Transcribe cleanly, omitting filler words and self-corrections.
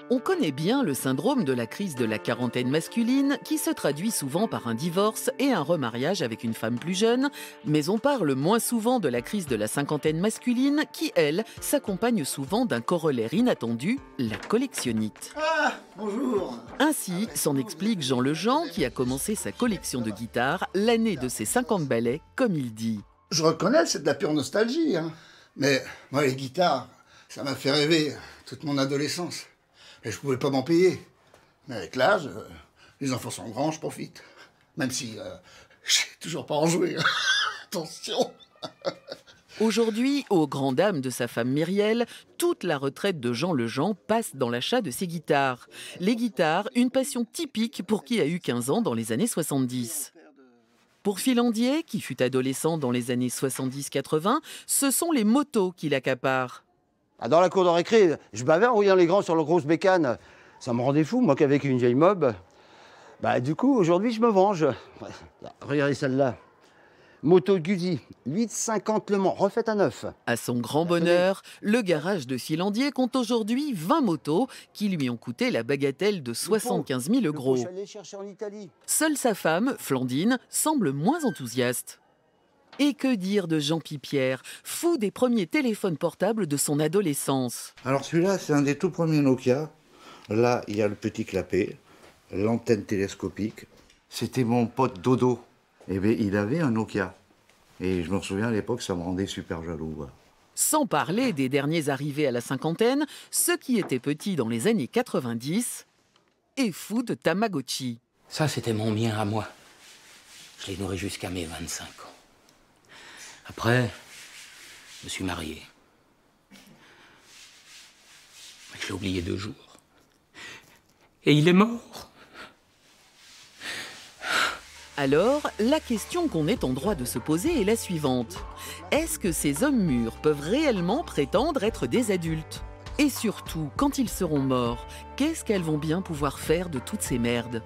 On connaît bien le syndrome de la crise de la quarantaine masculine qui se traduit souvent par un divorce et un remariage avec une femme plus jeune, mais on parle moins souvent de la crise de la cinquantaine masculine qui, elle, s'accompagne souvent d'un corollaire inattendu, la collectionnite. Ah, bonjour. Ainsi s'en explique Jean Lejean qui a commencé sa collection de guitares l'année de ses 50 ballets, comme il dit. Je reconnais, c'est de la pure nostalgie, hein. Mais moi, les guitares, ça m'a fait rêver toute mon adolescence. Et je pouvais pas m'en payer. Mais avec l'âge, les enfants sont grands, je profite. Même si je sais toujours pas en jouer. Attention. Aujourd'hui, aux grandes dames de sa femme Myriel, toute la retraite de Jean Lejean passe dans l'achat de ses guitares. Les guitares, une passion typique pour qui a eu 15 ans dans les années 70. Pour Philandier, qui fut adolescent dans les années 70-80, ce sont les motos qui l'accaparent. Dans la cour de récré, je bavais en voyant les grands sur leurs grosses bécanes. Ça me rendait fou, moi, qu'avec une vieille mob. Du coup, aujourd'hui, je me venge. Regardez celle-là. Moto Guzzi, 850 Le Mans, refaite à neuf. À son grand bonheur, le garage de Philandier compte aujourd'hui 20 motos qui lui ont coûté la bagatelle de 75 000 €. Je suis allé chercher en Italie. Seule sa femme, Flandine, semble moins enthousiaste. Et que dire de Jean Pipierre, fou des premiers téléphones portables de son adolescence. Alors celui-là, c'est un des tout premiers Nokia. Là, il y a le petit clapet, l'antenne télescopique. C'était mon pote Dodo. Eh bien, il avait un Nokia. Et je me souviens à l'époque, ça me rendait super jaloux. Voilà. Sans parler des derniers arrivés à la cinquantaine, ceux qui étaient petits dans les années 90 et fous de Tamagotchi. Ça, c'était mon mien à moi. Je l'ai nourri jusqu'à mes 25 ans. Après, je me suis marié. Mais je l'ai oublié 2 jours. Et il est mort. Alors, la question qu'on est en droit de se poser est la suivante. Est-ce que ces hommes mûrs peuvent réellement prétendre être des adultes ? Et surtout, quand ils seront morts, qu'est-ce qu'elles vont bien pouvoir faire de toutes ces merdes ?